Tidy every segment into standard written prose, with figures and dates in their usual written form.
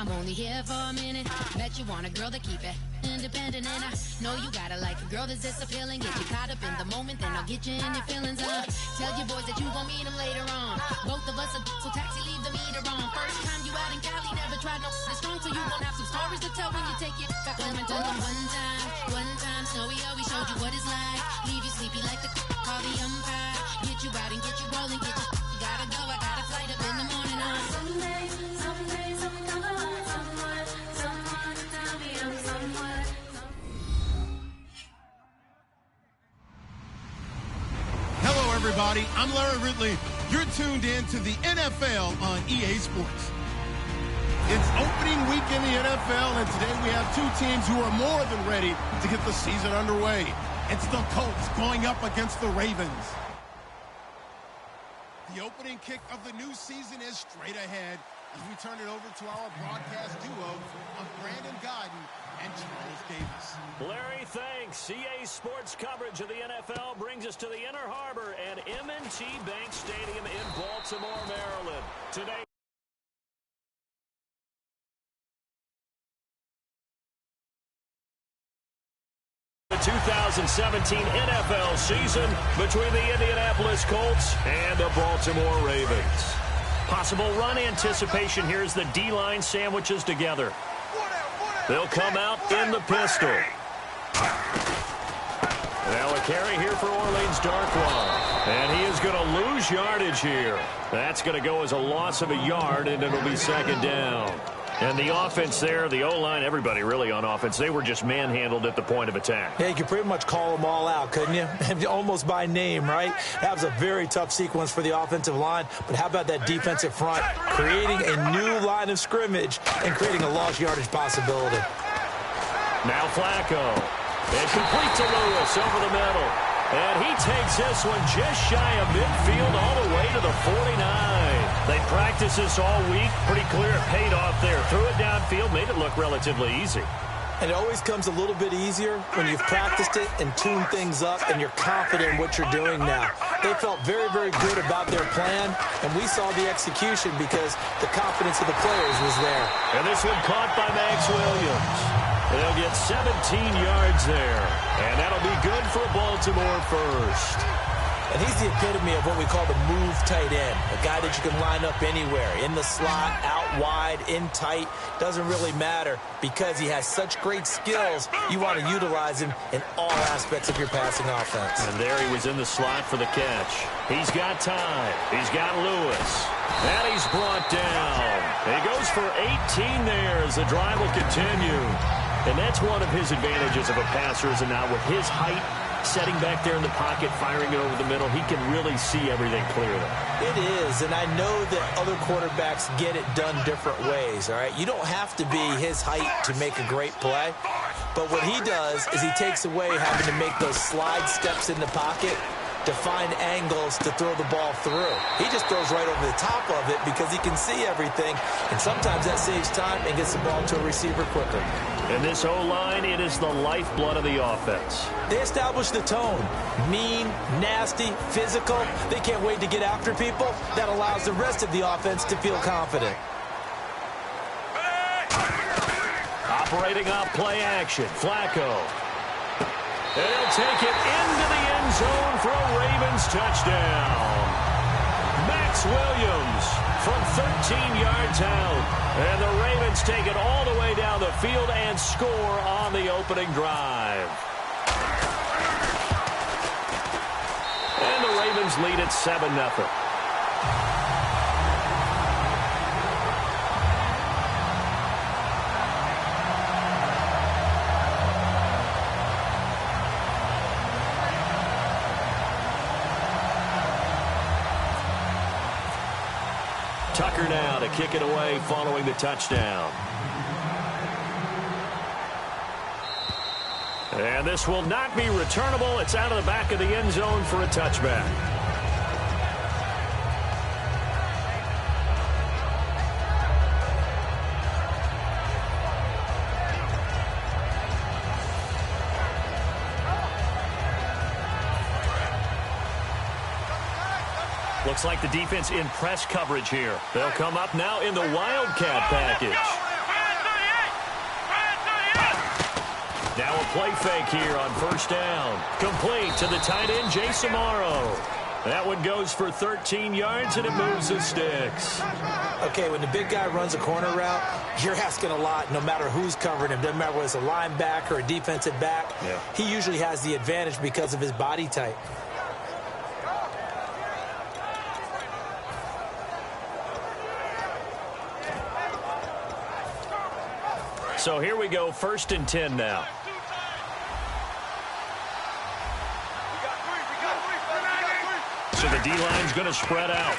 I'm only here for a minute. Bet you want a girl to keep it independent, and I know you gotta like a girl that's this appealing. Get you caught up in the moment, then I'll get you in your feelings. Tell your boys that you gon' meet them later on. Both of us are so taxi, leave the meter on. First time you out in Cali, never tried no this strong, so you gon' have some stories to tell when you take it back home and tell them one time, Snowy always showed you what it's like. Leave you sleepy like the call the umpire. Get you out and get you rolling, get you gotta go. I got a flight up in the morning on someday something comes along, someone to tell me I'm somewhere. Hello, everybody. I'm Larry Ridley. You're tuned in to the NFL on EA Sports. It's opening week in the NFL, and today we have two teams who are more than ready to get the season underway. It's the Colts going up against the Ravens. The opening kick of the new season is straight ahead as we turn it over to our broadcast duo of Brandon Godden and Charles Davis. Larry, thanks. EA Sports coverage of the NFL brings us to the Inner Harbor and M&T Bank Stadium in Baltimore, Maryland. Today, the 2017 NFL season between the Indianapolis Colts and the Baltimore Ravens. Possible run anticipation here as the D-line sandwiches together. They'll come out in the pistol. Now a carry here for Orleans Darkwa. And he is going to lose yardage here. That's going to go as a loss of a yard, and it'll be second down. And the offense there, the O-line, everybody really on offense, they were just manhandled at the point of attack. Yeah, you could pretty much call them all out, couldn't you? Almost by name, right? That was a very tough sequence for the offensive line. But how about that defensive front creating a new line of scrimmage and creating a lost yardage possibility? Now Flacco. And complete to Lewis over the middle. And he takes this one just shy of midfield all the way to the 49. They practiced this all week. Pretty clear it paid off there. Threw it downfield, made it look relatively easy. And it always comes a little bit easier when you've practiced it and tuned things up and you're confident in what you're doing now. They felt very, very good about their plan, and we saw the execution because the confidence of the players was there. And this one caught by Max Williams. They'll get 17 yards there, and that'll be good for Baltimore first. And he's the epitome of what we call the move tight end, a guy that you can line up anywhere, in the slot, out wide, in tight, doesn't really matter because he has such great skills. You want to utilize him in all aspects of your passing offense. And there he was in the slot for the catch. He's got time. He's got Lewis. And he's brought down. He goes for 18 there as the drive will continue. And that's one of his advantages of a passer, is now with his height, setting back there in the pocket, firing it over the middle, he can really see everything clearly. It is, and I know that other quarterbacks get it done different ways, all right? You don't have to be his height to make a great play, but what he does is he takes away having to make those slide steps in the pocket to find angles to throw the ball through. He just throws right over the top of it because he can see everything, and sometimes that saves time and gets the ball to a receiver quicker. And this O-line, it is the lifeblood of the offense. They establish the tone. Mean, nasty, physical. They can't wait to get after people. That allows the rest of the offense to feel confident. Operating off play action, Flacco. And he'll take it into the end zone for a Ravens touchdown. Max Williams from 13 yards out. And the Ravens take it all the way down the field and score on the opening drive. And the Ravens lead at 7-0. Tucker now to kick it away following the touchdown. And this will not be returnable. It's out of the back of the end zone for a touchback. Looks like the defense in press coverage here. They'll come up now in the Wildcat package. play fake here on first down. Complete to the tight end, Jason Morrow. That one goes for 13 yards, and it moves the sticks. Okay, when the big guy runs a corner route, you're asking a lot no matter who's covering him. Doesn't matter whether it's a linebacker or a defensive back. Yeah. He usually has the advantage because of his body type. So here we go, 1st and 10 now. So the D-line's going to spread out.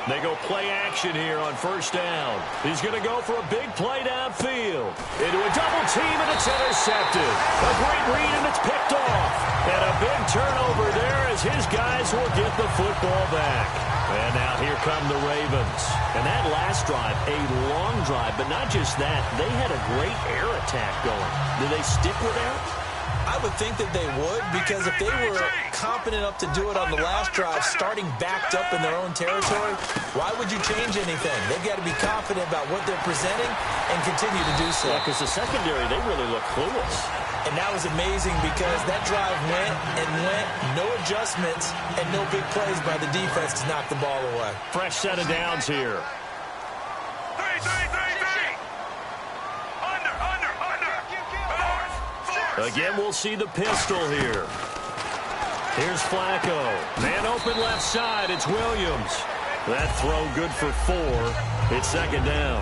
They go play action here on first down. He's going to go for a big play downfield. Into a double team, and it's intercepted. A great read, and it's picked off. And a big turnover there as his guys will get the football back. And now here come the Ravens. And that last drive, a long drive, but not just that. They had a great air attack going. Do they stick with that? I would think that they would, because if they were confident enough to do it on the last drive, starting backed up in their own territory, why would you change anything? They've got to be confident about what they're presenting and continue to do so. Yeah, because the secondary, they really look clueless. And that was amazing because that drive went and went, no adjustments, and no big plays by the defense to knock the ball away. Fresh set of downs here. Again, we'll see the pistol here. Here's Flacco. Man open left side. It's Williams. That throw good for 4. It's 2nd down.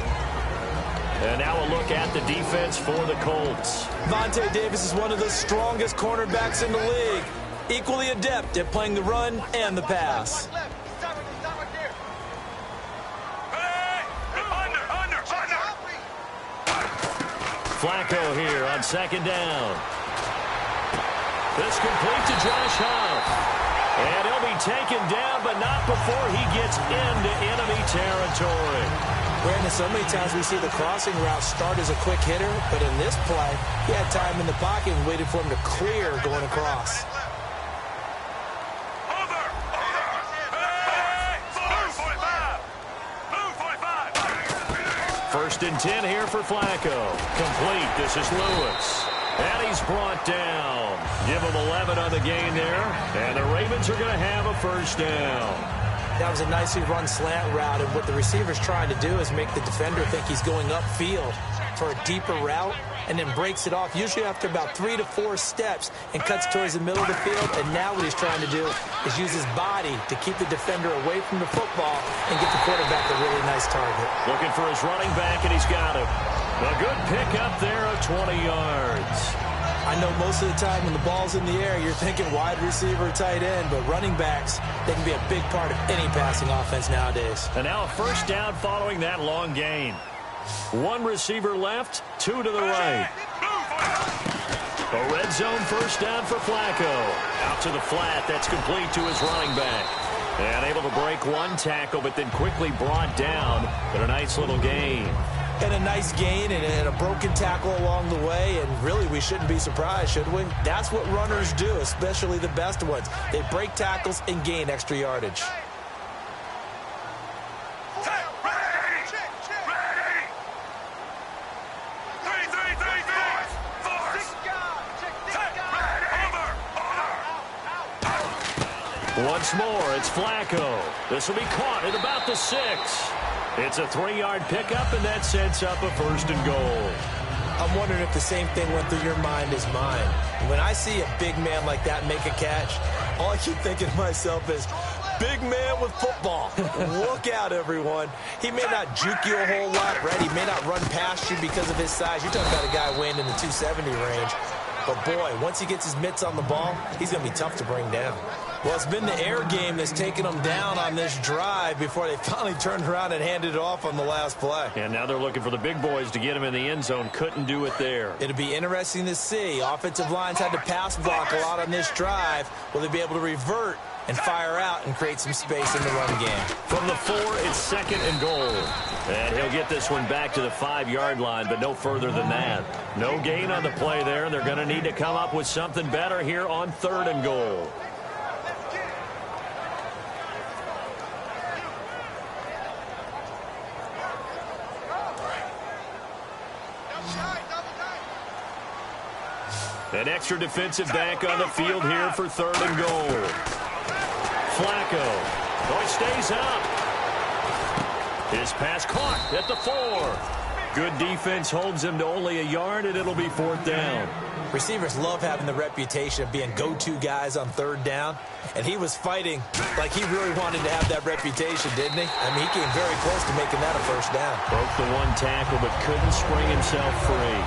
And now a look at the defense for the Colts. Vontae Davis is one of the strongest cornerbacks in the league. Equally adept at playing the run and the pass. Flacco here on 2nd down. This complete to Josh Huff. And he'll be taken down, but not before he gets into enemy territory. Brandon, so many times we see the crossing route start as a quick hitter, but in this play, he had time in the pocket and waited for him to clear going across. First and 10 here for Flacco. Complete. This is Lewis. And he's brought down. Give him 11 on the gain there. And the Ravens are going to have a first down. That was a nicely run slant route, and what the receiver's trying to do is make the defender think he's going upfield for a deeper route, and then breaks it off, usually after about 3 to 4 steps, and cuts towards the middle of the field. And now what he's trying to do is use his body to keep the defender away from the football and get the quarterback a really nice target. Looking for his running back, and he's got him. A good pickup there of 20 yards. I know most of the time when the ball's in the air, you're thinking wide receiver, tight end, but running backs, they can be a big part of any passing offense nowadays. And now a first down following that long gain. 1 receiver left, 2 to the right. A red zone first down for Flacco. Out to the flat, that's complete to his running back. And able to break 1 tackle, but then quickly brought down. But a nice little gain. And a nice gain and a broken tackle along the way, and really we shouldn't be surprised, should we? That's what runners do, especially the best ones. They break tackles and gain extra yardage. Once more, it's Flacco. This will be caught at about the 6. It's a 3-yard pickup, and that sets up a 1st and goal. I'm wondering if the same thing went through your mind as mine. When I see a big man like that make a catch, all I keep thinking to myself is, big man with football. Look out, everyone. He may not juke you a whole lot, right? He may not run past you because of his size. You're talking about a guy weighing in the 270 range. But, boy, once he gets his mitts on the ball, he's going to be tough to bring down. Well, it's been the air game that's taken them down on this drive before they finally turned around and handed it off on the last play. And now they're looking for the big boys to get him in the end zone. Couldn't do it there. It'll be interesting to see. Offensive lines had to pass block a lot on this drive. Will they be able to revert and fire out and create some space in the run game? From the 4, it's 2nd and goal. And he'll get this one back to the 5-yard line, but no further than that. No gain on the play there. They're going to need to come up with something better here on 3rd and goal. An extra defensive back on the field here for 3rd and goal. Flacco. Oh, he stays up. His pass caught at the 4. Good defense holds him to only a yard, and it'll be 4th down. Receivers love having the reputation of being go-to guys on 3rd down, and he was fighting like he really wanted to have that reputation, didn't he? I mean, he came very close to making that a 1st down. Broke the 1 tackle, but couldn't spring himself free.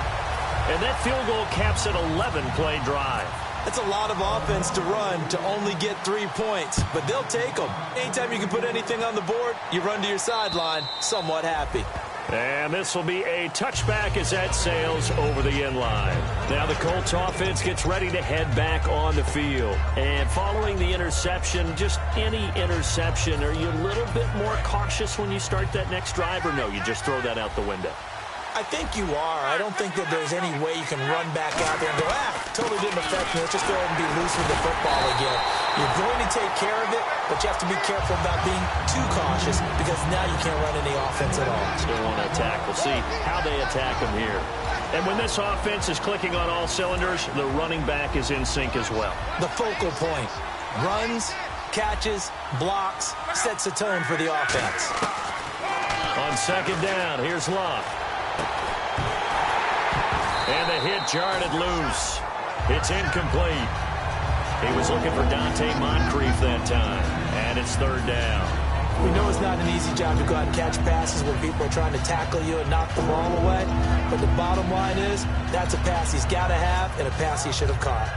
And that field goal caps an 11-play drive. That's a lot of offense to run to only get 3 points, but they'll take them. Anytime you can put anything on the board, you run to your sideline somewhat happy. And this will be a touchback as that sails over the end line. Now the Colts offense gets ready to head back on the field. And following the interception, just any interception, are you a little bit more cautious when you start that next drive, or no, you just throw that out the window? I think you are. I don't think that there's any way you can run back out there and go, totally didn't affect me. Let's just go ahead and be loose with the football again. You're going to take care of it, but you have to be careful about being too cautious because now you can't run any offense at all. Still want to attack. We'll see how they attack them here. And when this offense is clicking on all cylinders, the running back is in sync as well. The focal point. Runs, catches, blocks, sets a tone for the offense. On 2nd down, here's Locke. And the hit jarred it loose. It's incomplete. He was looking for Dante Moncrief that time. And it's 3rd down. We know it's not an easy job to go out and catch passes when people are trying to tackle you and knock the ball away. But the bottom line is, that's a pass he's got to have and a pass he should have caught.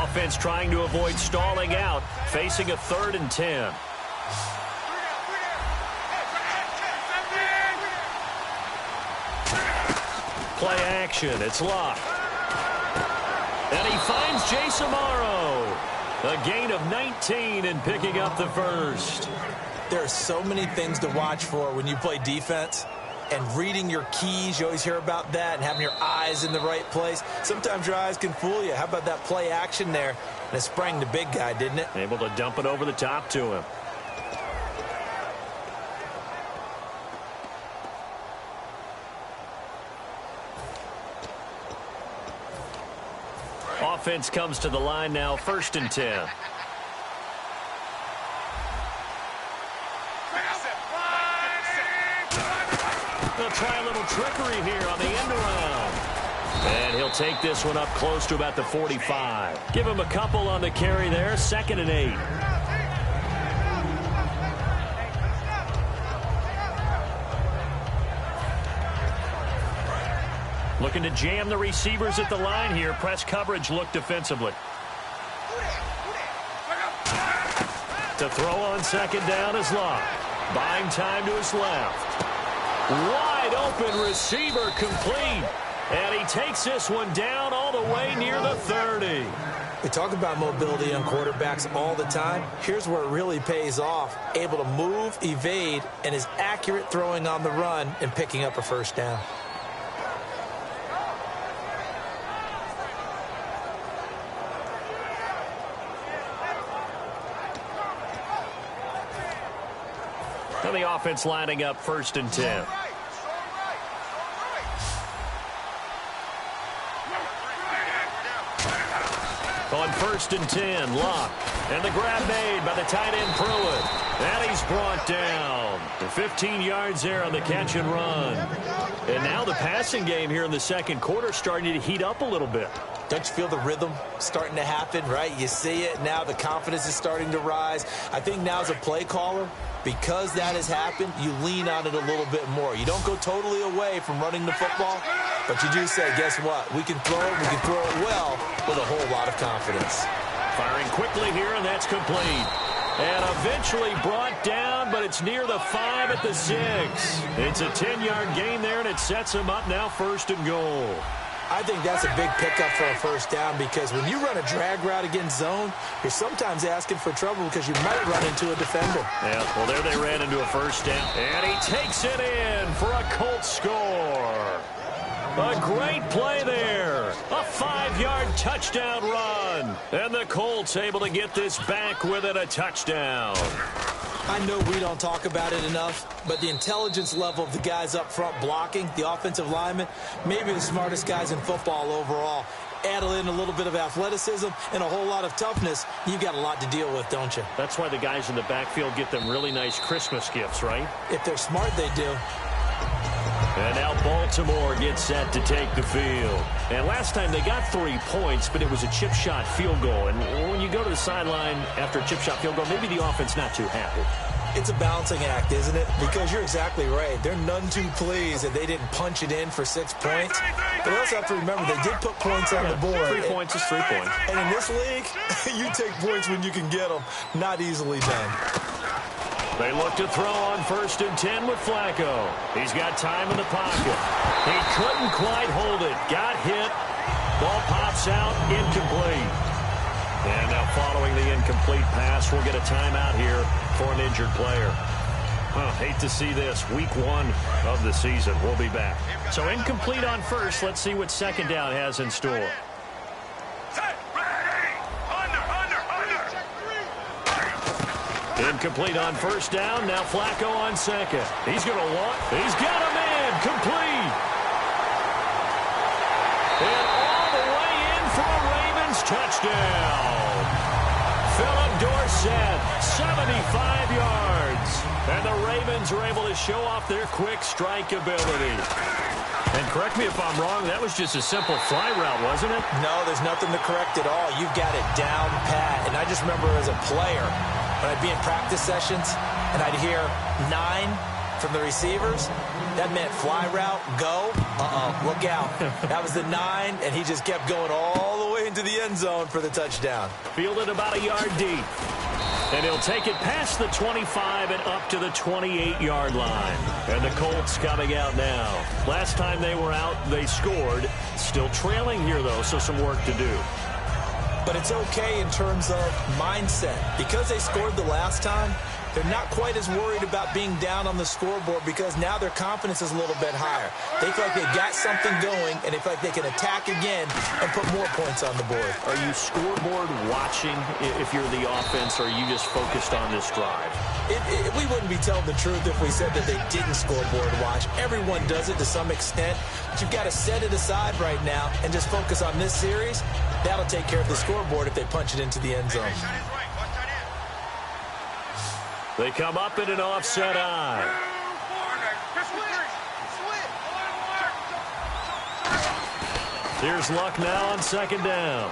Offense trying to avoid stalling out, facing a 3rd and 10. Play action. It's Locke. And he finds Jace Amaro. A gain of 19 and picking up the 1st. There are so many things to watch for when you play defense. And reading your keys, you always hear about that, and having your eyes in the right place. Sometimes your eyes can fool you. How about that play action there? And it sprang the big guy, didn't it? Able to dump it over the top to him. Offense comes to the line now, 1st and 10. They'll try a little trickery here on the end around. And he'll take this one up close to about the 45. Give him a couple on the carry there, 2nd and 8. Looking to jam the receivers at the line here. Press coverage look defensively. To throw on 2nd down is Locke. Buying time to his left. Wide open receiver complete. And he takes this one down all the way near the 30. We talk about mobility on quarterbacks all the time. Here's where it really pays off. Able to move, evade, and is accurate throwing on the run and picking up a 1st down. And the offense lining up 1st and 10. On 1st and 10, Locke. And the grab made by the tight end Pruitt. And he's brought down. 15 yards there on the catch and run. And now the passing game here in the 2nd quarter starting to heat up a little bit. Don't you feel the rhythm starting to happen, right? You see it now. The confidence is starting to rise. I think now as a play caller, because that has happened, you lean on it a little bit more. You don't go totally away from running the football, but you do say, guess what? We can throw it. We can throw it well with a whole lot of confidence. Firing quickly here, and that's complete. And eventually brought down, but it's near the 5 at the 6. It's a 10-yard gain there, and it sets him up now 1st and goal. I think that's a big pickup for a 1st down because when you run a drag route against zone, you're sometimes asking for trouble because you might run into a defender. Yeah, well, there they ran into a 1st down. And he takes it in for a Colts score. A great play there. A 5-yard touchdown run. And the Colts able to get this back within a touchdown. I know we don't talk about it enough, but the intelligence level of the guys up front blocking, the offensive linemen, maybe the smartest guys in football overall. add in a little bit of athleticism and a whole lot of toughness, you've got a lot to deal with, don't you? That's why the guys in the backfield get them really nice Christmas gifts, right? If they're smart, they do. And now Baltimore gets set to take the field. And last time they got 3 points, but it was a chip shot field goal. And when you go to the sideline after a chip shot field goal, maybe the offense not too happy. It's a balancing act, isn't it? Because you're exactly right. They're none too pleased that they didn't punch it in for 6 points. But they also have to remember they did put points on the board. 3 points is 3 points. And in this league, you take points when you can get them. Not easily done. They look to throw on 1st and 10 with Flacco. He's got time in the pocket. He couldn't quite hold it. Got hit. Ball pops out. Incomplete. And now following the incomplete pass, we'll get a timeout here for an injured player. Hate to see this. Week 1 of the season. We'll be back. So incomplete on 1st. Let's see what 2nd down has in store. Incomplete on 1st down. Now Flacco on 2nd. He's going to walk. He's got him in. Complete. And all the way in for a Ravens touchdown. Philip Dorsett, 75 yards. And the Ravens are able to show off their quick strike ability. And correct me if I'm wrong, that was just a simple fly route, wasn't it? No, there's nothing to correct at all. You've got it down pat. And I just remember as a player, when I'd be in practice sessions and I'd hear 9 from the receivers, that meant fly route, go, look out. That was the 9, and he just kept going all the way into the end zone for the touchdown. Fielded about a yard deep. And he'll take it past the 25 and up to the 28-yard line. And the Colts coming out now. Last time they were out, they scored. Still trailing here, though, so some work to do. But it's okay in terms of mindset. Because they scored the last time, they're not quite as worried about being down on the scoreboard because now their confidence is a little bit higher. They feel like they've got something going, and they feel like they can attack again and put more points on the board. Are you scoreboard watching if you're the offense, or are you just focused on this drive? We wouldn't be telling the truth if we said that they didn't scoreboard watch. Everyone does it to some extent. But you've got to set it aside right now and just focus on this series. That'll take care of the scoreboard if they punch it into the end zone. They come up in an offset eye. Here's Luck now on 2nd down.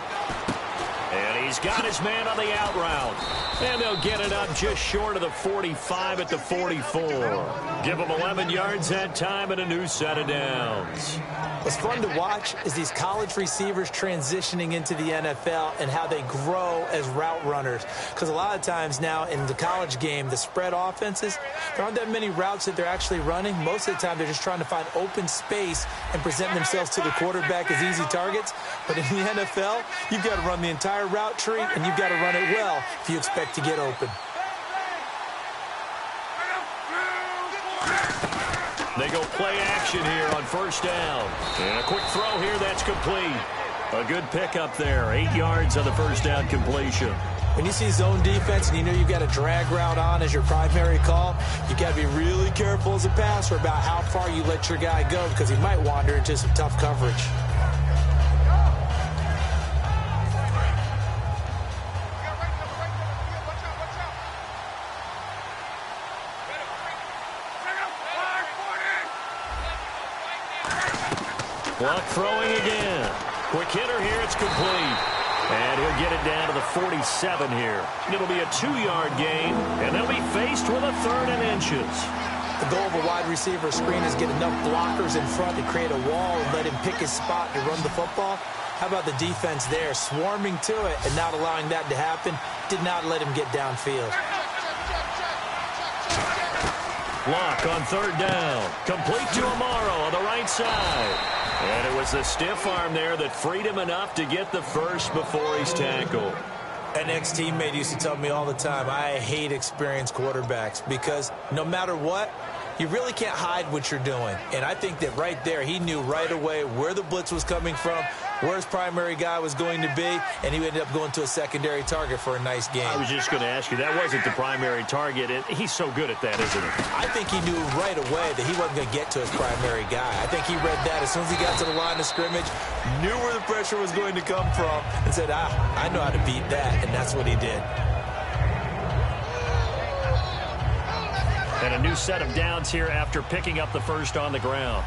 And he's got his man on the out route. And they'll get it up just short of the 45 at the 44. Give them 11 yards that time and a new set of downs. What's fun to watch is these college receivers transitioning into the NFL and how they grow as route runners. Because a lot of times now in the college game, the spread offenses, there aren't that many routes that they're actually running. Most of the time, they're just trying to find open space and present themselves to the quarterback as easy targets. But in the NFL, you've got to run the entire route tree, and you've got to run it well if you expect to get open. They go play action here on 1st down. And a quick throw here that's complete. A good pickup there. 8 yards on the 1st down completion. When you see zone defense and you know you've got a drag route on as your primary call, you've got to be really careful as a passer about how far you let your guy go because he might wander into some tough coverage. Luck throwing again. Quick hitter here. It's complete. And he'll get it down to the 47 here. It'll be a 2-yard gain, and they'll be faced with a 3rd and inches. The goal of a wide receiver screen is get enough blockers in front to create a wall and let him pick his spot to run the football. How about the defense there, swarming to it and not allowing that to happen? Did not let him get downfield. Luck on 3rd down. Complete to Amaro on the right side. And it was the stiff arm there that freed him enough to get the first before he's tackled. An ex-teammate used to tell me all the time, I hate experienced quarterbacks because no matter what, you really can't hide what you're doing. And I think that right there, he knew right away where the blitz was coming from, where his primary guy was going to be, and he ended up going to a secondary target for a nice game. I was just going to ask you, that wasn't the primary target, and he's so good at that, isn't he? I think he knew right away that he wasn't going to get to his primary guy. I think he read that as soon as he got to the line of scrimmage, knew where the pressure was going to come from, and said, I know how to beat that, and that's what he did. And a new set of downs here after picking up the first on the ground.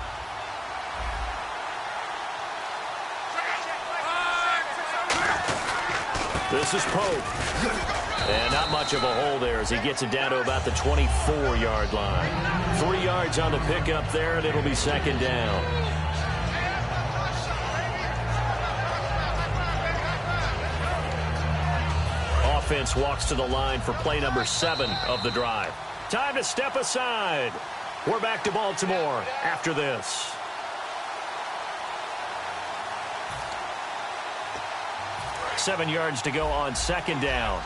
This is Pope. And not much of a hole there as he gets it down to about the 24-yard line. 3 yards on the pickup there, and it'll be second down. Offense walks to the line for play number 7 of the drive. Time to step aside. We're back to Baltimore after this. Seven yards to go on second down.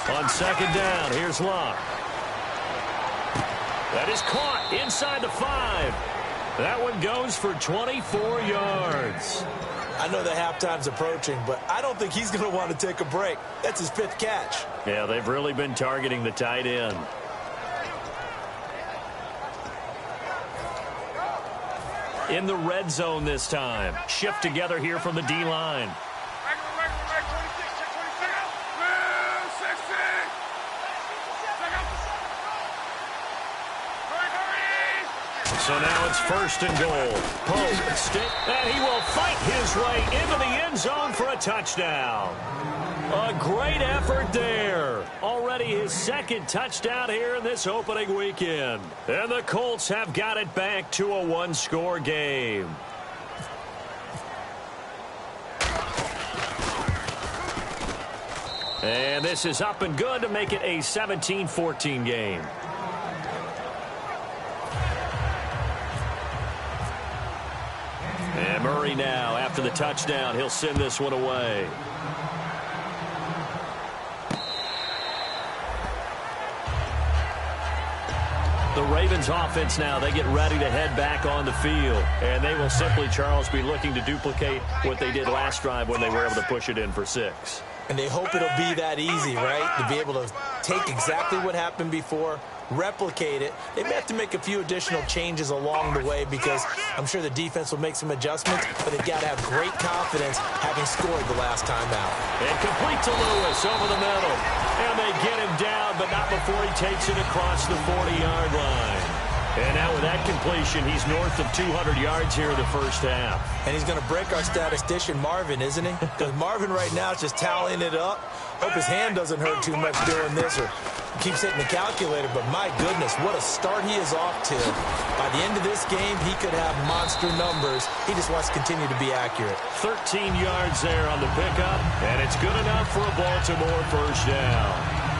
On second down, here's Locke. That is caught inside the 5. That one goes for 24 yards. I know the halftime's approaching, but I don't think he's going to want to take a break. That's his 5th catch. Yeah, they've really been targeting the tight end. In the red zone this time. Shift together here from the D-line. So now it's first and goal. Pope stick, and he will fight his way into the end zone for a touchdown. A great effort there. Already his 2nd touchdown here in this opening weekend. And the Colts have got it back to a 1-score game. And this is up and good to make it a 17-14 game. And Murray now, after the touchdown, he'll send this one away. The Ravens offense now, they get ready to head back on the field. And they will simply, Charles, be looking to duplicate what they did last drive when they were able to push it in for 6. And they hope it'll be that easy, right? To be able to take exactly what happened before, replicate it. They may have to make a few additional changes along the way because I'm sure the defense will make some adjustments, but they've got to have great confidence having scored the last time out. And complete to Lewis over the middle. And they get him down, but not before he takes it across the 40-yard line. And now with that completion, he's north of 200 yards here in the first half. And he's going to break our statistician, Marvin, isn't he? Because Marvin right now is just tallying it up. Hope his hand doesn't hurt too much doing this or keeps hitting the calculator. But my goodness, what a start he is off to. By the end of this game, he could have monster numbers. He just wants to continue to be accurate. 13 yards there on the pickup, and it's good enough for a Baltimore first down.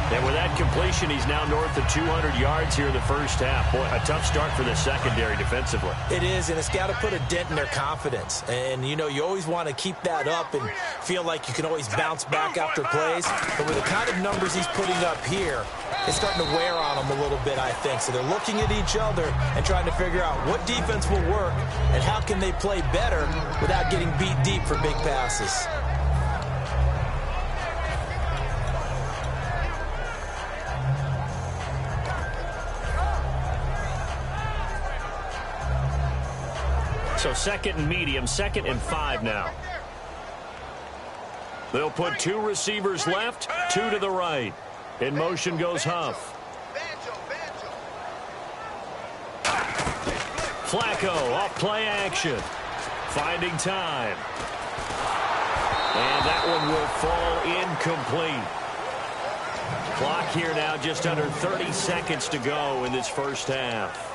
And with that completion, he's now north of 200 yards here in the first half. Boy, a tough start for the secondary defensively. It is, and it's got to put a dent in their confidence. And, you know, you always want to keep that up and feel like you can always bounce back after plays. But with the kind of numbers he's putting up here, it's starting to wear on them a little bit, I think. So they're looking at each other and trying to figure out what defense will work and how can they play better without getting beat deep for big passes. So 2nd and medium, 2nd and 5 now. They'll put 2 receivers left, 2 to the right. In motion goes Huff. Flacco off play action. Finding time. And that one will fall incomplete. Clock here now just under 30 seconds to go in this first half.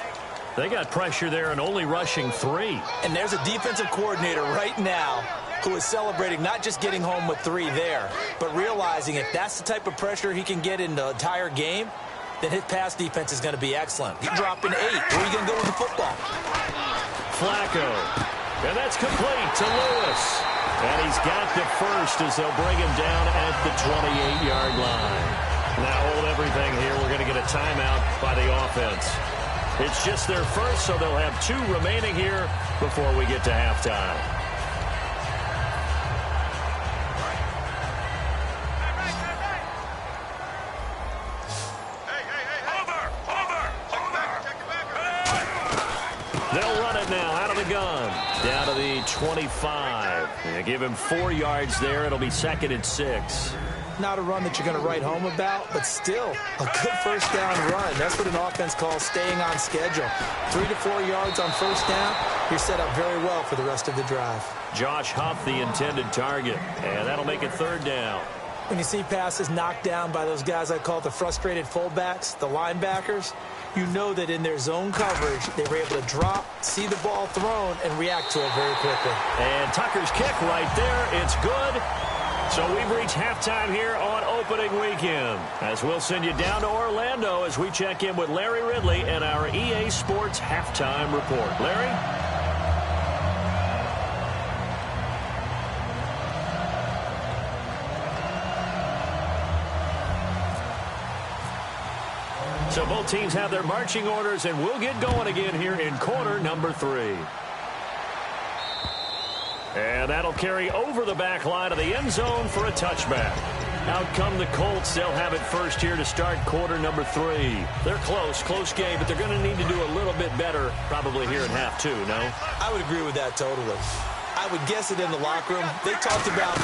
They got pressure there and only rushing 3. And there's a defensive coordinator right now who is celebrating not just getting home with 3 there, but realizing if that's the type of pressure he can get in the entire game, then his pass defense is going to be excellent. He's dropping 8. Where are you going to go with the football? Flacco And that's complete to Lewis. And he's got the first as they'll bring him down at the 28-yard line. Now hold everything here. We're going to get a timeout by the offense. It's just their first, so they'll have 2 remaining here before we get to halftime. They'll run it now out of the gun. Down to the 25. They give him 4 yards there. It'll be 2nd and 6. Not a run that you're going to write home about, but still a good first down run. That's what an offense calls staying on schedule. 3 to 4 yards on first down. You're set up very well for the rest of the drive. Josh Huff, the intended target, and that'll make it 3rd down. When you see passes knocked down by those guys I call the frustrated fullbacks, the linebackers, you know that in their zone coverage, they were able to drop, see the ball thrown, and react to it very quickly. And Tucker's kick right there. It's good. So we've reached halftime here on opening weekend, as we'll send you down to Orlando as we check in with Larry Ridley and our EA Sports halftime report. Larry? So both teams have their marching orders, and we'll get going again here in quarter number 3. And that'll carry over the back line of the end zone for a touchback. Out come the Colts. They'll have it first here to start quarter number 3. They're close game, but they're going to need to do a little bit better probably here in half 2, no? I would agree with that totally. I would guess it in the locker room. They talked about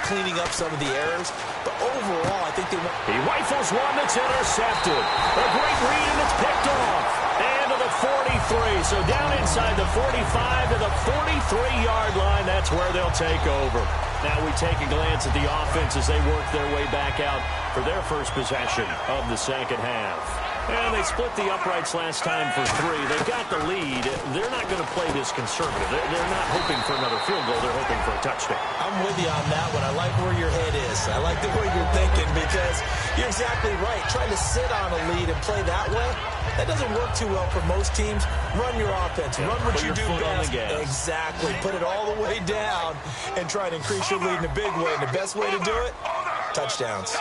cleaning up some of the errors, but overall, I think they want... He rifles one that's intercepted. A great read, and it's picked off. And to the 43. So down inside the 45 to the 43-yard line. That's where they'll take over. Now we take a glance at the offense as they work their way back out for their first possession of the second half. And they split the uprights last time for 3. They've got the lead. They're not going to play this conservative. They're not hoping for another field goal. They're hoping for a touchdown. I'm with you on that one. I like where your head is. I like the way you're thinking because you're exactly right. Trying to sit on a lead and play that way, that doesn't work too well for most teams. Run your offense. Run what you do best. Exactly. Put it all the way down and try to increase your lead in a big way. And the best way to do it, touchdowns.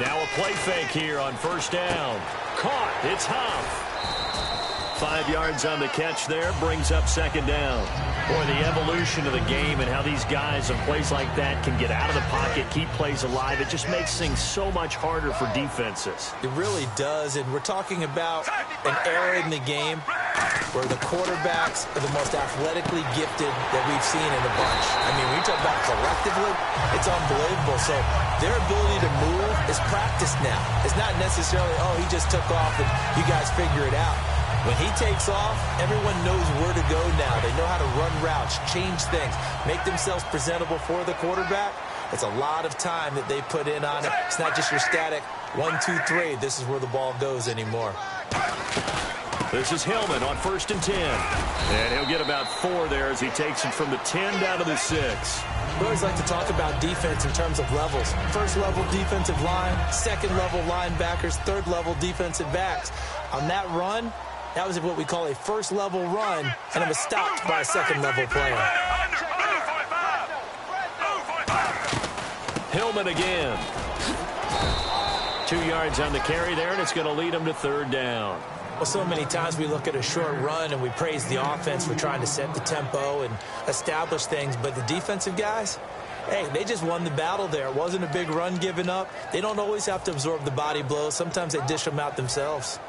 Now a play fake here on first down. Caught. It's Huff. 5 yards on the catch there. Brings up second down. Boy, the evolution of the game and how these guys in plays like that can get out of the pocket, keep plays alive. It just makes things so much harder for defenses. It really does. And we're talking about an era in the game where the quarterbacks are the most athletically gifted that we've seen in a bunch. I mean, when you talk about collectively, it's unbelievable. So their ability to move is practiced now. It's not necessarily, oh, he just took off and you guys figure it out. When he takes off, everyone knows where to go now. They know how to run routes, change things, make themselves presentable for the quarterback. It's a lot of time that they put in on it. It's not just your static 1, 2, 3. This is where the ball goes anymore. This is Hillman on 1st and 10. And he'll get about 4 there as he takes it from the 10 down to the 6. We always like to talk about defense in terms of levels. First level defensive line, second level linebackers, third level defensive backs. On that run, that was what we call a first level run, and it was stopped by a second level player. Hillman again. 2 yards on the carry there, and it's going to lead him to 3rd down. Well, so many times we look at a short run and we praise the offense for trying to set the tempo and establish things, but the defensive guys, hey, they just won the battle there. It wasn't a big run given up. They don't always have to absorb the body blows. Sometimes they dish them out themselves.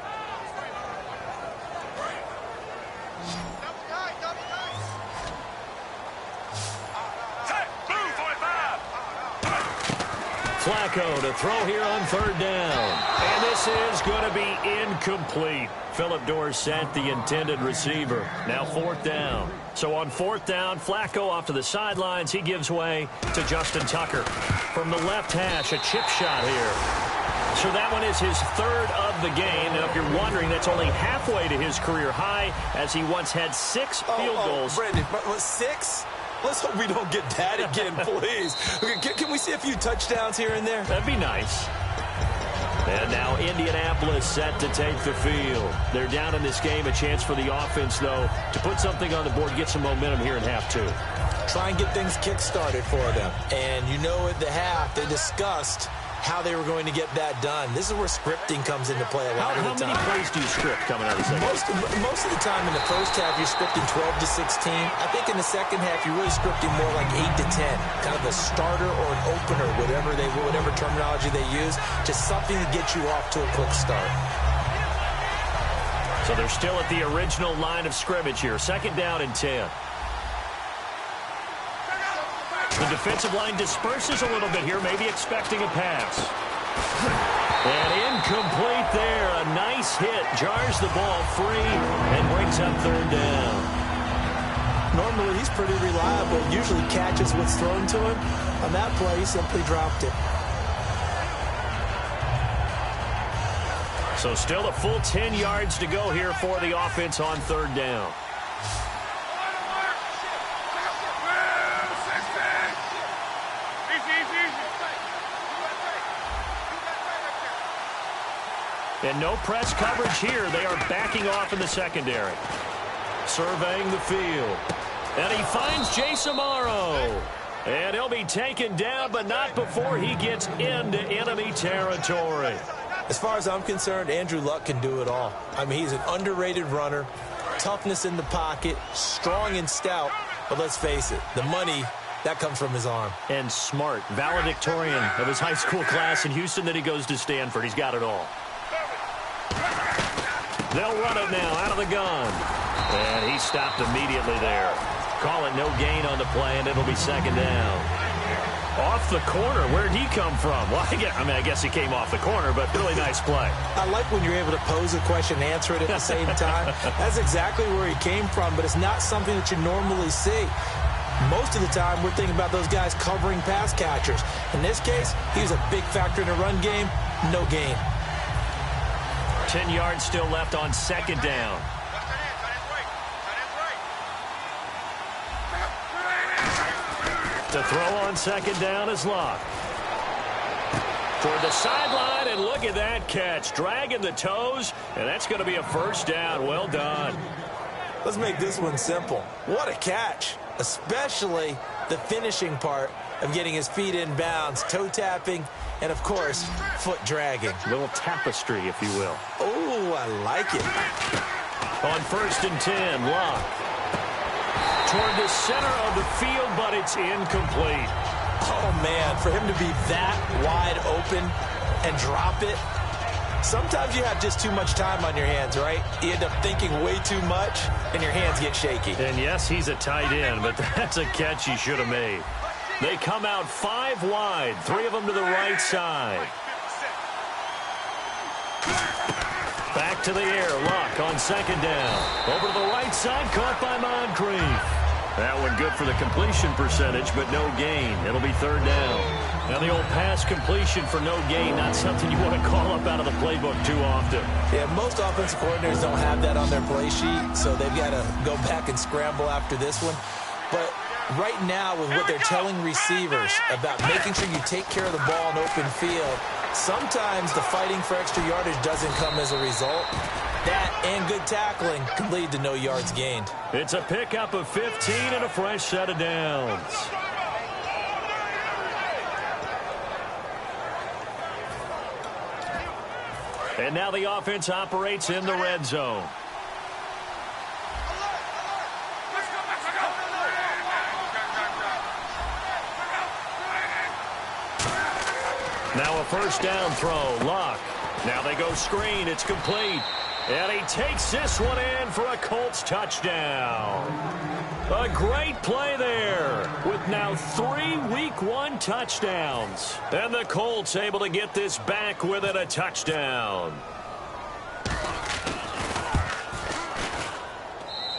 Flacco to throw here on 3rd down. And this is going to be incomplete. Phillip Dorsett, the intended receiver. Now 4th down. So on 4th down, Flacco off to the sidelines. He gives way to Justin Tucker. From the left hash, a chip shot here. So that one is his 3rd of the game. Now, if you're wondering, that's only halfway to his career high, as he once had 6 field goals. Brandon, 6? Let's hope we don't get that again, please. Can we see a few touchdowns here and there? That'd be nice. And now Indianapolis set to take the field. They're down in this game. A chance for the offense, though, to put something on the board, get some momentum here in half two. Try and get things kick-started for them. And you know at the half, they discussed how they were going to get that done. This is where scripting comes into play a lot of the time. How many plays do you script coming out of the second? Most of the time in the first half, you're scripting 12 to 16. I think in the second half, you're really scripting more like 8 to 10. Kind of a starter or an opener, whatever terminology they use. Just something to get you off to a quick start. So they're still at the original line of scrimmage here. Second down and 10. The defensive line disperses a little bit here, maybe expecting a pass. And incomplete there. A nice hit. Jars the ball free and brings up third down. Normally, he's pretty reliable. Usually catches what's thrown to him. On that play, he simply dropped it. So still a full 10 yards to go here for the offense on third down. And no press coverage here. They are backing off in the secondary. Surveying the field. And he finds Jason Amaro. And he'll be taken down, but not before he gets into enemy territory. As far as I'm concerned, Andrew Luck can do it all. I mean, he's an underrated runner. Toughness in the pocket. Strong and stout. But let's face it, the money, that comes from his arm. And smart. Valedictorian of his high school class in Houston. Then he goes to Stanford. He's got it all. They'll run it now out of the gun. And he stopped immediately there. Call it no gain on the play, and it'll be second down. Off the corner. Where'd he come from? Well, I guess he came off the corner, but really nice play. I like when you're able to pose a question and answer it at the same time. That's exactly where he came from, but it's not something that you normally see. Most of the time, we're thinking about those guys covering pass catchers. In this case, he was a big factor in the run game. No gain. 10 yards still left on second down. To throw on second down is Luck. Toward the sideline, and look at that catch. Dragging the toes, and that's going to be a first down. Well done. Let's make this one simple. What a catch, especially the finishing part of getting his feet in bounds, toe tapping, and, of course, foot dragging. A little tapestry, if you will. Oh, I like it. On 1st and 10, Luck. Toward the center of the field, but it's incomplete. Oh, man, for him to be that wide open and drop it. Sometimes you have just too much time on your hands, right? You end up thinking way too much, and your hands get shaky. And, yes, he's a tight end, but that's a catch he should have made. They come out 5 wide, 3 of them to the right side. Back to the air, Luck on second down. Over to the right side, caught by Moncrief. That one good for the completion percentage, but no gain. It'll be third down. Now the old pass completion for no gain, not something you want to call up out of the playbook too often. Yeah, most offensive coordinators don't have that on their play sheet, so they've got to go back and scramble after this one. But right now, with what they're telling receivers about making sure you take care of the ball in open field, sometimes the fighting for extra yardage doesn't come as a result. That and good tackling can lead to no yards gained. It's a pickup of 15 and a fresh set of downs. And now the offense operates in the red zone. Now a first down throw. Luck. Now they go screen. It's complete. And he takes this one in for a Colts touchdown. A great play there with now 3 Week 1 touchdowns. And the Colts able to get this back within a touchdown.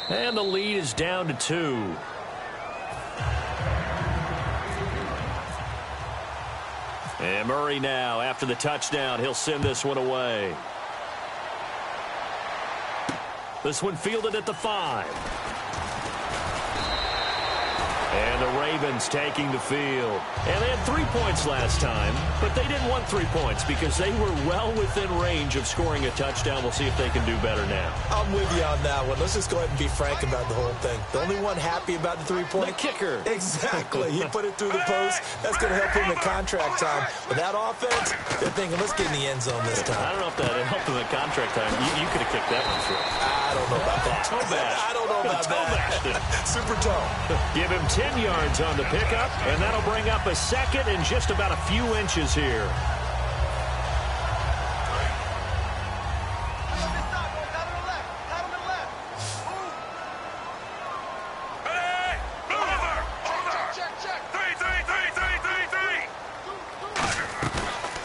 And the lead is down to 2. And Murray now, after the touchdown, he'll send this one away. This one fielded at the 5. And the Ravens taking the field. And they had 3 points last time, but they didn't want 3 points because they were well within range of scoring a touchdown. We'll see if they can do better now. I'm with you on that one. Let's just go ahead and be frank about the whole thing. The only one happy about the 3-point? The kicker. Exactly. He put it through the post. That's going to help him in contract time. But that offense, they're thinking, let's get in the end zone this time. I don't know if that helped him in contract time. You could have kicked that one through. I don't know about that. Toe bash. I don't know about that. Super toe. Give him 10 yards on the pickup, and that'll bring up a second and just about a few inches here.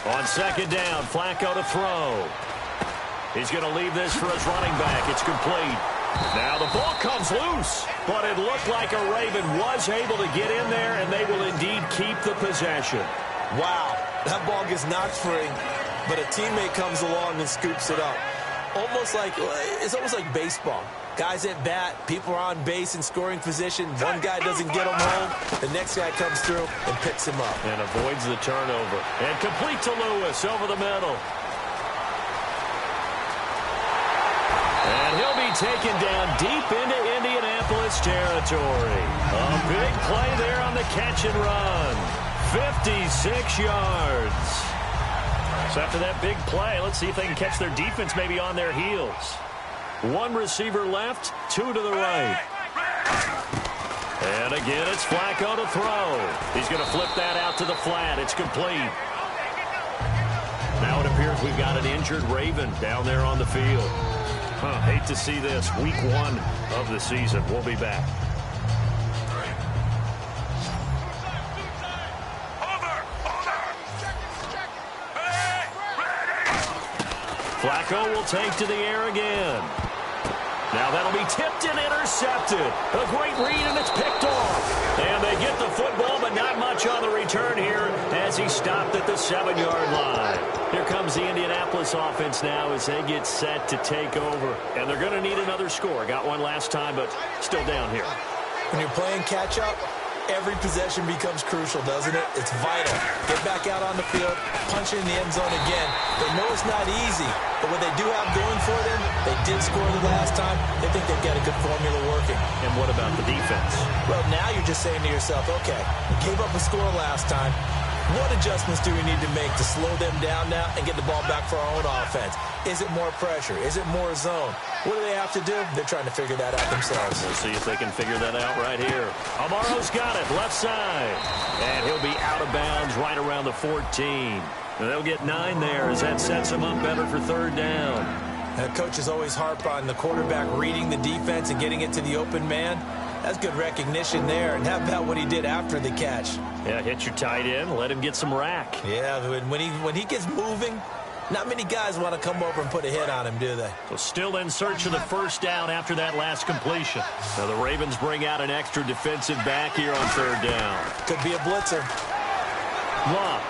On second down, Flacco to throw. He's going to leave this for his running back. It's complete. Now the ball comes loose, but it looked like a Raven was able to get in there, and they will indeed keep the possession. Wow, that ball gets knocked free, but a teammate comes along and scoops it up. It's almost like baseball. Guys at bat, people are on base in scoring position. One guy doesn't get him home. The next guy comes through and picks him up. And avoids the turnover. And complete to Lewis over the middle. And he'll be taken down deep into Indianapolis territory. A big play there on the catch and run. 56 yards. So after that big play, let's see if they can catch their defense maybe on their heels. One receiver left, two to the right. And again, it's Flacco to throw. He's going to flip that out to the flat. It's complete. Now it appears we've got an injured Raven down there on the field. Hate to see this. Week 1 of the season. We'll be back. Flacco will take to the air again. Now that'll be tipped and intercepted. A great read, and it's picked off. And they get the football, but not much on the return here as he stopped at the 7-yard line. Here comes the Indianapolis offense now as they get set to take over. And they're going to need another score. Got one last time, but still down here. When you're playing catch-up, every possession becomes crucial, doesn't it? It's vital. Get back out on the field, punch in the end zone again. They know it's not easy, but what they do have going for them, they did score the last time. They think they've got a good formula working. And what about the defense? Well, now you're just saying to yourself, okay, we gave up a score last time. What adjustments do we need to make to slow them down now and get the ball back for our own offense? Is it more pressure? Is it more zone? What do they have to do? They're trying to figure that out themselves. We'll see if they can figure that out right here. Amaro's got it, left side. And he'll be out of bounds right around the 14. And they'll get 9 there as that sets them up better for third down. And coaches always harp on the quarterback reading the defense and getting it to the open man. That's good recognition there. And how about what he did after the catch? Yeah, hit your tight end, let him get some rack. Yeah, when he gets moving, not many guys want to come over and put a hit on him, do they? So still in search of the first down after that last completion. Now the Ravens bring out an extra defensive back here on third down. Could be a blitzer. Long.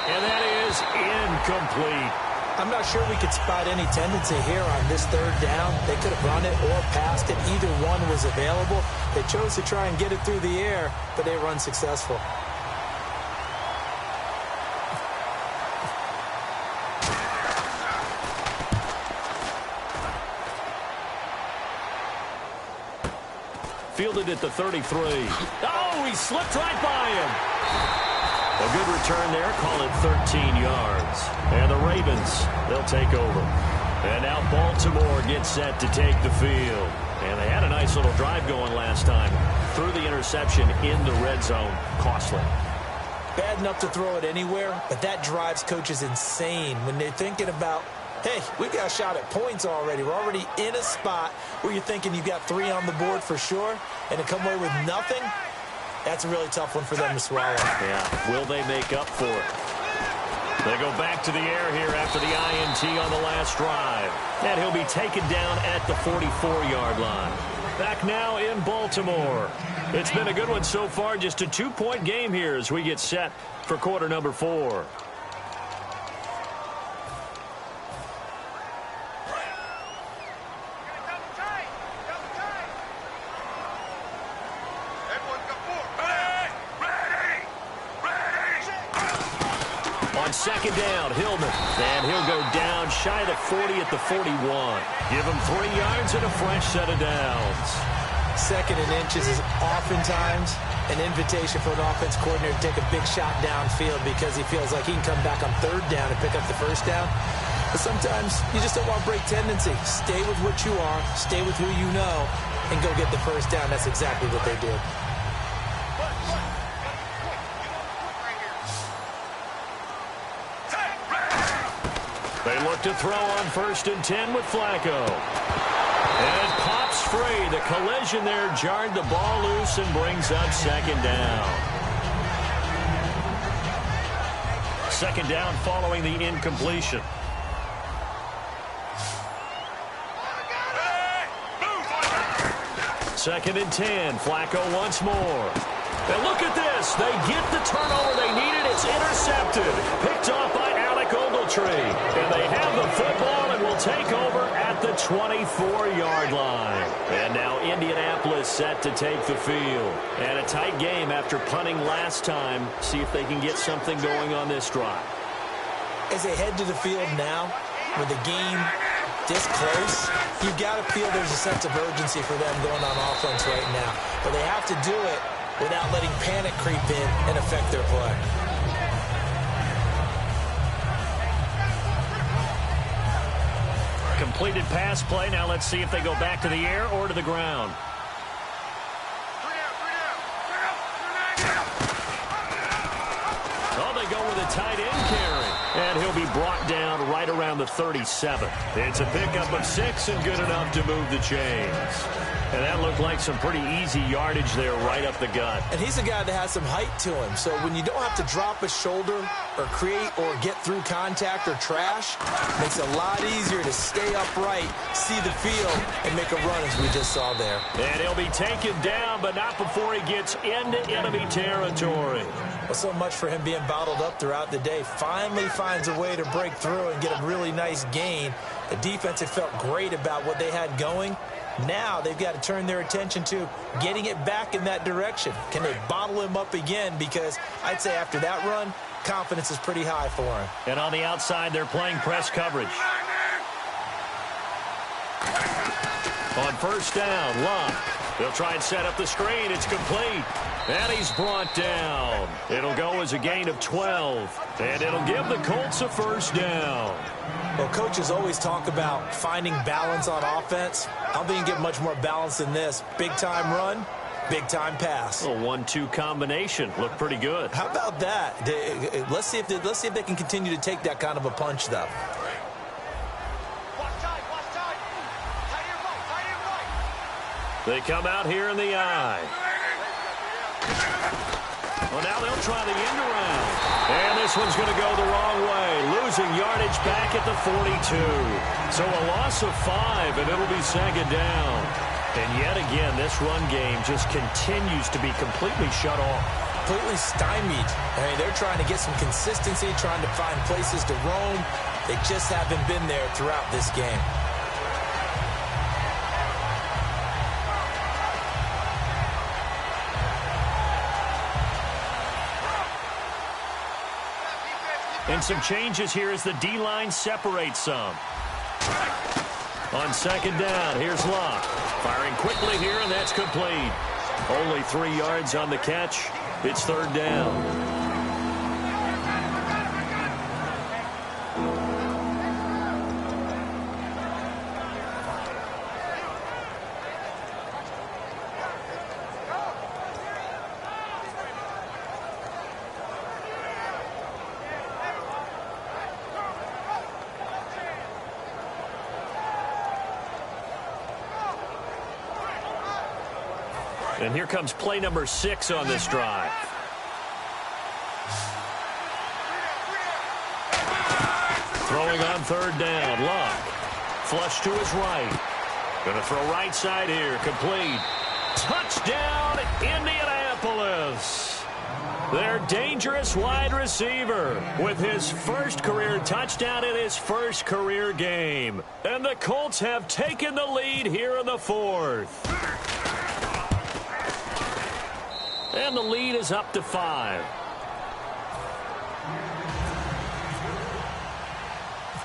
And that is incomplete. I'm not sure we could spot any tendency here on this third down. They could have run it or passed it. Either one was available. They chose to try and get it through the air, but they were unsuccessful. Fielded at the 33. Oh, he slipped right by him. A good return there. Call it 13 yards. And the Ravens, they'll take over. And now Baltimore gets set to take the field. And they had a nice little drive going last time. Threw the interception in the red zone. Costly. Bad enough to throw it anywhere, but that drives coaches insane when they're thinking about, hey, we've got a shot at points already. We're already in a spot where you're thinking you've got 3 on the board for sure, and to come away with nothing, that's a really tough one for them to swallow. Yeah, will they make up for it? They go back to the air here after the INT on the last drive. And he'll be taken down at the 44-yard line. Back now in Baltimore. It's been a good one so far. Just a 2-point game here as we get set for quarter number 4. on second down, Hillman. And he'll go down shy of the 40 at the 41. Give him 3 yards and a fresh set of downs. Second and inches is oftentimes an invitation for an offense coordinator to take a big shot downfield because he feels like he can come back on third down and pick up the first down. But sometimes you just don't want to break tendency. Stay with what you are, stay with who you know, and go get the first down. That's exactly what they did. They look to throw on 1st and 10 with Flacco. And it pops free. The collision there jarred the ball loose and brings up 2nd down. 2nd down following the incompletion. Second and 10. Flacco once more. And look at this. They get the turnover they needed. It's intercepted. Picked off by Alec Ogletree. And they have the football and will take over at the 24-yard line. And now Indianapolis set to take the field. And a tight game after punting last time. See if they can get something going on this drive. As they head to the field now, with the game this close, you've got to feel there's a sense of urgency for them going on offense right now. But they have to do it without letting panic creep in and affect their play. Completed pass play. Now let's see if they go back to the air or to the ground. Oh, they go with a tight end carry. And he'll be brought down right around the 37. It's a pickup of 6 and good enough to move the chains. And that looked like some pretty easy yardage there right up the gut. And he's a guy that has some height to him. So when you don't have to drop a shoulder or create or get through contact or trash, it makes it a lot easier to stay upright, see the field, and make a run as we just saw there. And he'll be taken down, but not before he gets into enemy territory. Well, so much for him being bottled up throughout the day. Finally finds a way to break through and get a really nice gain. The defense had felt great about what they had going. Now they've got to turn their attention to getting it back in that direction. Can they bottle him up again? Because I'd say after that run, confidence is pretty high for him. And on the outside, they're playing press coverage. On 1st down, Luck. They'll try and set up the screen. It's complete. And he's brought down. It'll go as a gain of 12. And it'll give the Colts a 1st down. Well, coaches always talk about finding balance on offense. I don't think you can get much more balance than this. Big-time run, big-time pass. A 1-2 combination. Looked pretty good. How about that? Let's see if they can continue to take that kind of a punch, though. They come out here in the eye. Well, now they'll try the end around. And this one's going to go the wrong way. Losing yardage back at the 42. So a loss of 5, and it'll be 2nd down. And yet again, this run game just continues to be completely shut off. Completely stymied. I mean, they're trying to get some consistency, trying to find places to roam. They just haven't been there throughout this game. And some changes here as the D-line separates some. On 2nd down, here's Luck. Firing quickly here, and that's complete. Only 3 yards on the catch. It's 3rd down. And here comes play number 6 on this drive. Throwing on 3rd down, Luck. Flush to his right. Going to throw right side here, complete. Touchdown, Indianapolis. Their dangerous wide receiver with his first career touchdown in his first career game. And the Colts have taken the lead here in the 4th. And the lead is up to 5.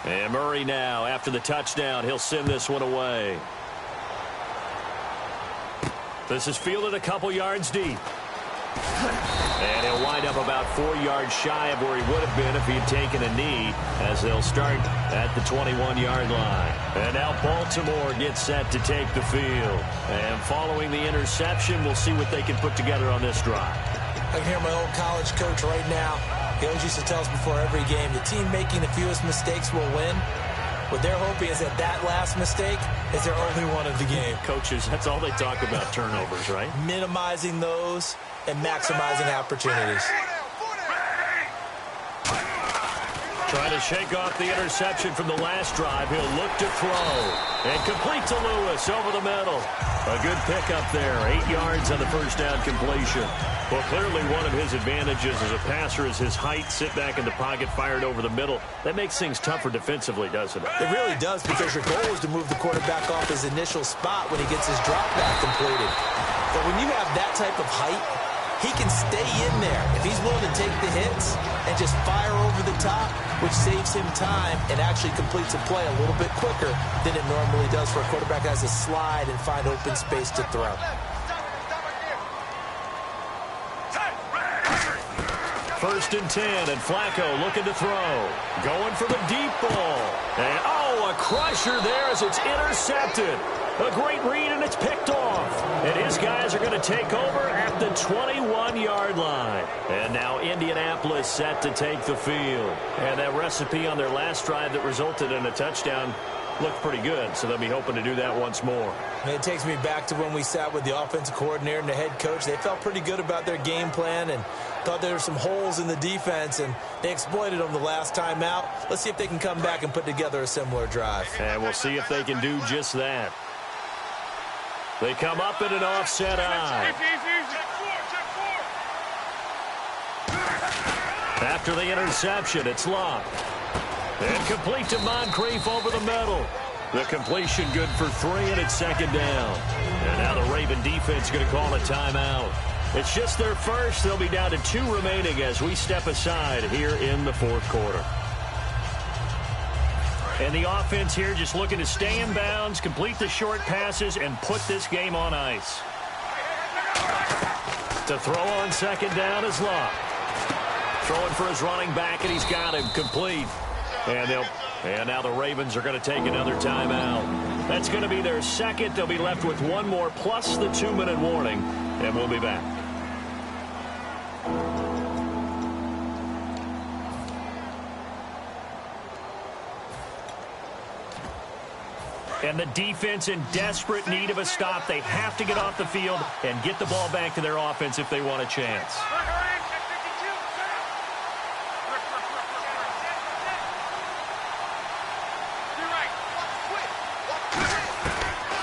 And Murray now, after the touchdown, he'll send this one away. This is fielded a couple yards deep. And he'll wind up about 4 yards shy of where he would have been if he had taken a knee, as they'll start at the 21-yard line. And now Baltimore gets set to take the field. And following the interception, we'll see what they can put together on this drive. I can hear my old college coach right now. He always used to tell us before every game, the team making the fewest mistakes will win. What they're hoping is that last mistake is their only one of the game. Coaches, that's all they talk about, turnovers, right? Minimizing those and maximizing opportunities. Trying to shake off the interception from the last drive. He'll look to throw. And complete to Lewis over the middle. A good pickup there. 8 yards on the first down completion. Well, clearly one of his advantages as a passer is his height. Sit back in the pocket, fired over the middle. That makes things tougher defensively, doesn't it? It really does, because your goal is to move the quarterback off his initial spot when he gets his drop back completed. But when you have that type of height, he can stay in there if he's willing to take the hits and just fire over the top, which saves him time and actually completes a play a little bit quicker than it normally does for a quarterback that has to slide and find open space to throw. First and 10, and Flacco looking to throw. Going for the deep ball. And, a crusher there as it's intercepted. A great read, and it's picked off. And his guys are going to take over at the 21-yard line. And now Indianapolis set to take the field. And that recipe on their last drive that resulted in a touchdown looked pretty good, so they'll be hoping to do that once more. And it takes me back to when we sat with the offensive coordinator and the head coach. They felt pretty good about their game plan and thought there were some holes in the defense, and they exploited them the last time out. Let's see if they can come back and put together a similar drive. And we'll see if they can do just that. They come up in an offset eye. After the interception, it's locked. And complete to Moncrief over the middle. The completion good for 3, and it's second down. And now the Raven defense is going to call a timeout. It's just their first. They'll be down to 2 remaining as we step aside here in the fourth quarter. And the offense here just looking to stay in bounds, complete the short passes, and put this game on ice. To throw on second down is Locke. Throwing for his running back, and he's got him complete. And now the Ravens are going to take another timeout. That's going to be their second. They'll be left with one more plus the 2-minute warning, and we'll be back. And the defense in desperate need of a stop. They have to get off the field and get the ball back to their offense if they want a chance.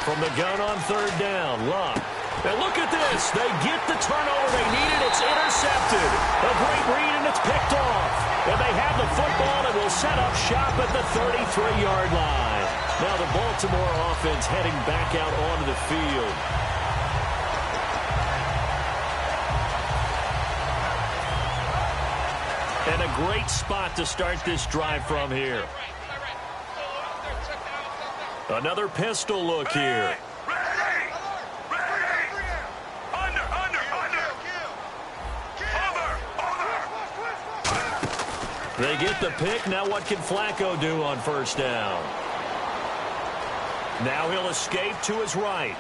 From the gun on third down, Locke. And look at this. They get the turnover they needed. It's intercepted. A great read, and it's picked off. And they have the football and will set up shop at the 33-yard line. Now the Baltimore offense heading back out onto the field. And a great spot to start this drive from here. Another pistol look here. They get the pick. Now what can Flacco do on first down? Now he'll escape to his right.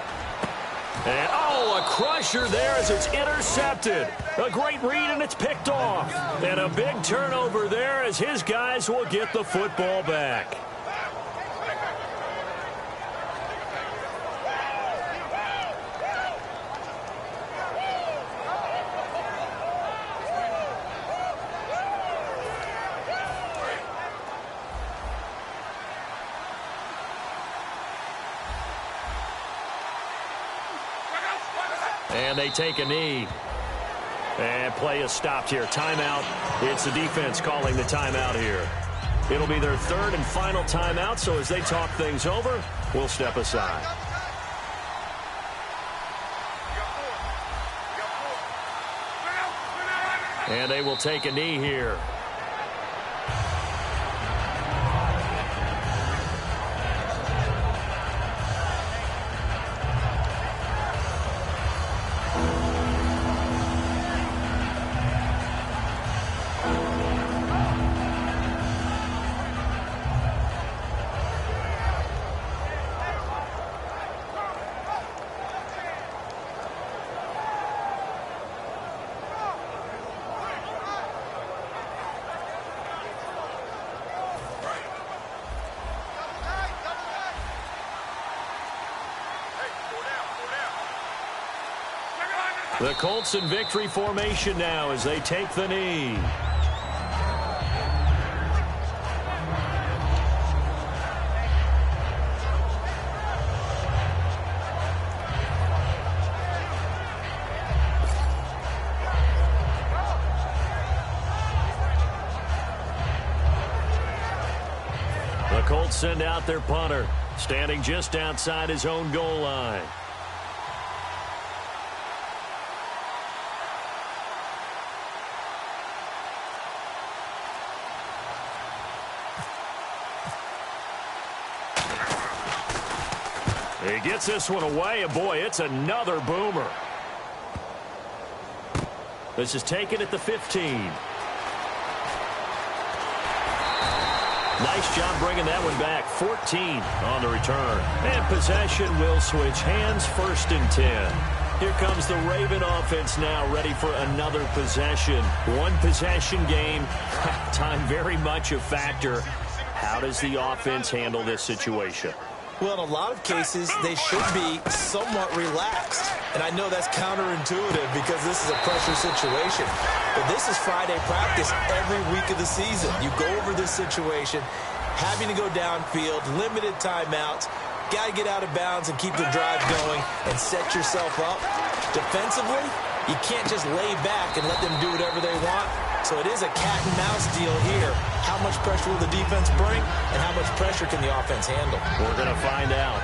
And, a crusher there as it's intercepted. A great read, and it's picked off. And a big turnover there as his guys will get the football back. And they take a knee. And play is stopped here. Timeout. It's the defense calling the timeout here. It'll be their third and final timeout, so as they talk things over, we'll step aside. And they will take a knee here. The Colts in victory formation now as they take the knee. The Colts send out their punter, standing just outside his own goal line. He gets this one away, and boy, it's another boomer. This is taken at the 15. Nice job bringing that one back. 14 on the return. And possession will switch hands, 1st and 10. Here comes the Raven offense now, ready for another possession. One possession game. Time very much a factor. How does the offense handle this situation? Well, in a lot of cases, they should be somewhat relaxed. And I know that's counterintuitive because this is a pressure situation. But this is Friday practice every week of the season. You go over this situation, having to go downfield, limited timeouts, got to get out of bounds and keep the drive going and set yourself up. Defensively, you can't just lay back and let them do whatever they want. So it is a cat-and-mouse deal here. How much pressure will the defense bring, and how much pressure can the offense handle? We're going to find out.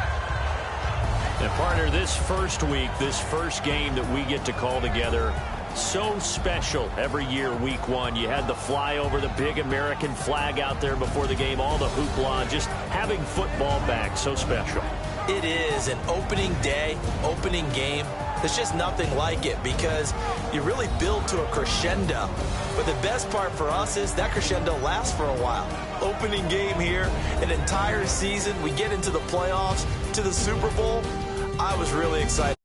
And, partner, this first week, this first game that we get to call together, so special every year, week one. You had the flyover, the big American flag out there before the game, all the hoopla, just having football back, so special. It is an opening day, opening game. There's just nothing like it because you really build to a crescendo. But the best part for us is that crescendo lasts for a while. Opening game here, an entire season. We get into the playoffs, to the Super Bowl. I was really excited.